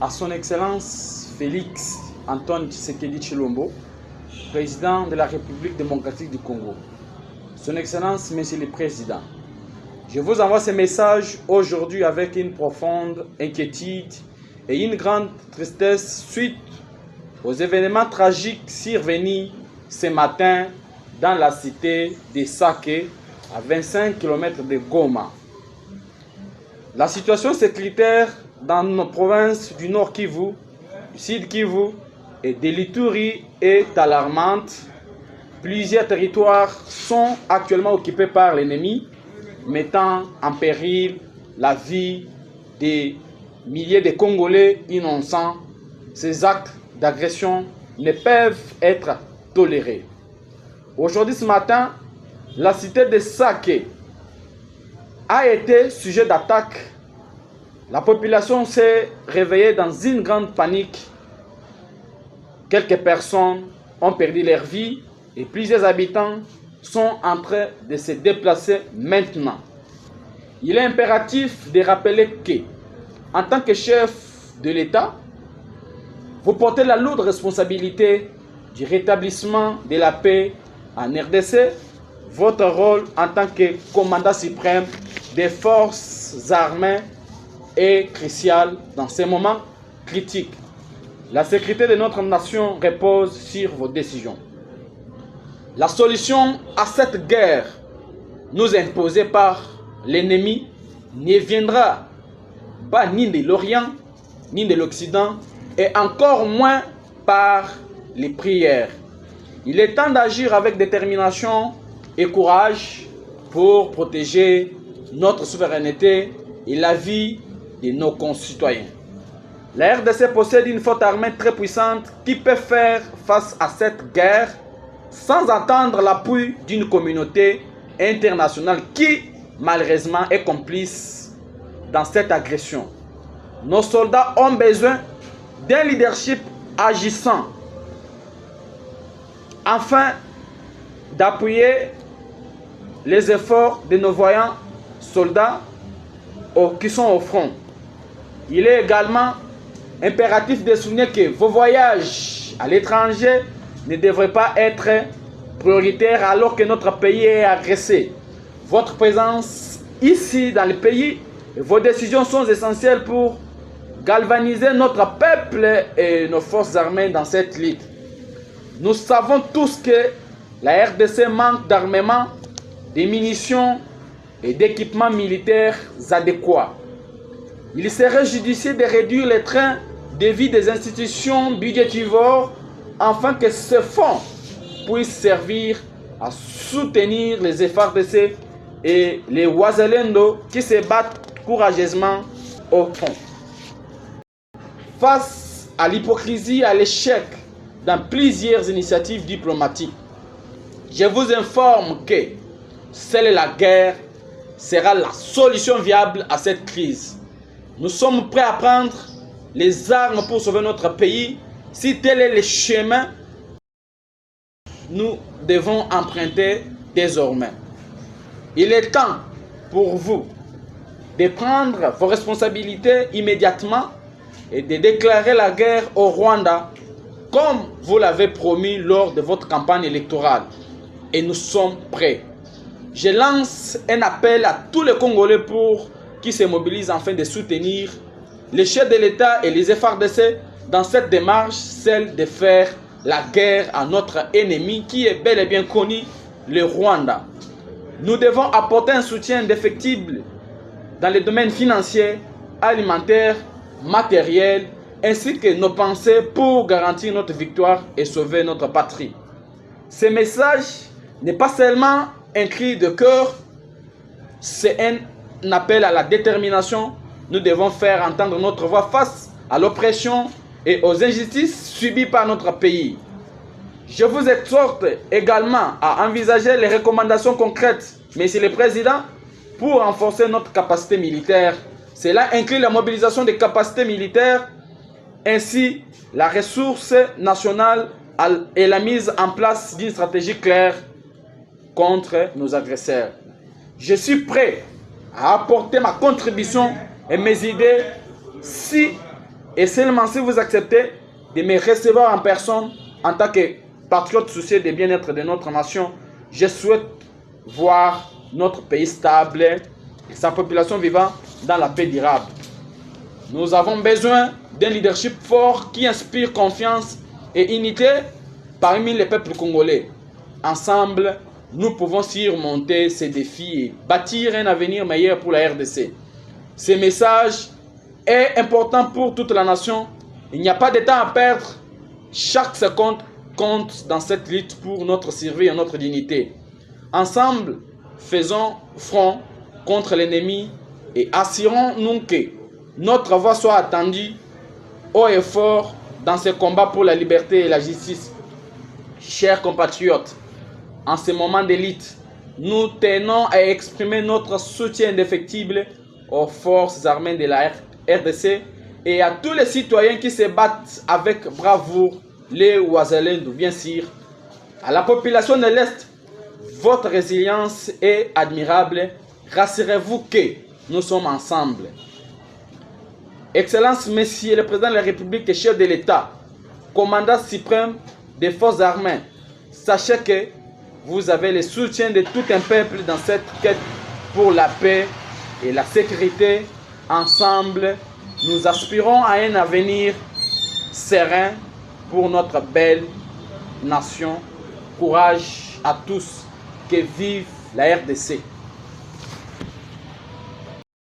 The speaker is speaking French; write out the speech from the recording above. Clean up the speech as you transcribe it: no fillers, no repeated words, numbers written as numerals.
à son Excellence Félix Antoine Tshisekedi Tshilombo, président de la République démocratique du Congo. Son Excellence, Monsieur le Président, je vous envoie ce message aujourd'hui avec une profonde inquiétude et une grande tristesse suite aux événements tragiques survenus ce matin dans la cité de Sake, à 25 km de Goma. La situation sécuritaire dans nos provinces du Nord Kivu, du Sud Kivu et de l'Ituri est alarmante. Plusieurs territoires sont actuellement occupés par l'ennemi, mettant en péril la vie des milliers de Congolais innocents. Ces actes d'agression ne peuvent être tolérés. Aujourd'hui, ce matin, la cité de Sake a été sujet d'attaque. La population s'est réveillée dans une grande panique. Quelques personnes ont perdu leur vie et plusieurs habitants sont en train de se déplacer maintenant. Il est impératif de rappeler que, en tant que chef de l'État, vous portez la lourde responsabilité du rétablissement de la paix en RDC. Votre rôle en tant que commandant suprême des forces armées est crucial dans ces moments critiques. La sécurité de notre nation repose sur vos décisions. La solution à cette guerre nous imposée par l'ennemi ne viendra pas ni de l'Orient, ni de l'Occident, et encore moins par les prières. Il est temps d'agir avec détermination et courage pour protéger notre souveraineté et la vie de nos concitoyens. La RDC possède une forte armée très puissante qui peut faire face à cette guerre sans attendre l'appui d'une communauté internationale qui, malheureusement, est complice dans cette agression. Nos soldats ont besoin d'un leadership agissant afin d'appuyer les efforts de nos voyants soldats qui sont au front. Il est également impératif de souligner que vos voyages à l'étranger ne devraient pas être prioritaires alors que notre pays est agressé. Votre présence ici dans le pays et vos décisions sont essentielles pour galvaniser notre peuple et nos forces armées dans cette lutte. Nous savons tous que la RDC manque d'armement, de munitions et d'équipements militaires adéquats. Il serait judicieux de réduire les trains de vie des institutions budgétivores afin que ce fonds puisse servir à soutenir les FARDC et les Wazalendo qui se battent courageusement au front. Face à l'hypocrisie et à l'échec dans plusieurs initiatives diplomatiques, je vous informe que seule la guerre sera la solution viable à cette crise. Nous sommes prêts à prendre les armes pour sauver notre pays. Si tel est le chemin, nous devons emprunter désormais. Il est temps pour vous de prendre vos responsabilités immédiatement et de déclarer la guerre au Rwanda comme vous l'avez promis lors de votre campagne électorale. Et nous sommes prêts. Je lance un appel à tous les Congolais qui se mobilisent afin de soutenir les chefs de l'État et les FARDC dans cette démarche, celle de faire la guerre à notre ennemi qui est bel et bien connu, le Rwanda. Nous devons apporter un soutien indéfectible dans les domaines financiers, alimentaires, matériels, ainsi que nos pensées pour garantir notre victoire et sauver notre patrie. Ce message n'est pas seulement un cri de cœur, c'est un appel à la détermination. Nous devons faire entendre notre voix face à l'oppression et aux injustices subies par notre pays. Je vous exhorte également à envisager les recommandations concrètes, Monsieur le Président, pour renforcer notre capacité militaire. Cela inclut la mobilisation des capacités militaires, ainsi la ressource nationale et la mise en place d'une stratégie claire contre nos agresseurs. Je suis prêt à apporter ma contribution et mes idées si Et seulement si vous acceptez de me recevoir en personne, en tant que patriote soucieux du bien-être de notre nation, je souhaite voir notre pays stable et sa population vivant dans la paix durable. Nous avons besoin d'un leadership fort qui inspire confiance et unité parmi les peuples congolais. Ensemble, nous pouvons surmonter ces défis et bâtir un avenir meilleur pour la RDC. Ce message est important pour toute la nation. Il n'y a pas de temps à perdre. Chaque seconde compte dans cette lutte pour notre survie et notre dignité. Ensemble, faisons front contre l'ennemi et assurons-nous que notre voix soit entendue haut et fort dans ce combat pour la liberté et la justice. Chers compatriotes, en ce moment d'élite, nous tenons à exprimer notre soutien indéfectible aux forces armées de la RDC et à tous les citoyens qui se battent avec bravoure, les Ouazalendou, bien sûr. À la population de l'Est, votre résilience est admirable. Rassurez-vous que nous sommes ensemble. Excellence, Monsieur le Président de la République et chef de l'État, commandant suprême des forces armées, sachez que vous avez le soutien de tout un peuple dans cette quête pour la paix et la sécurité. Ensemble, nous aspirons à un avenir serein pour notre belle nation. Courage à tous, que vive la RDC.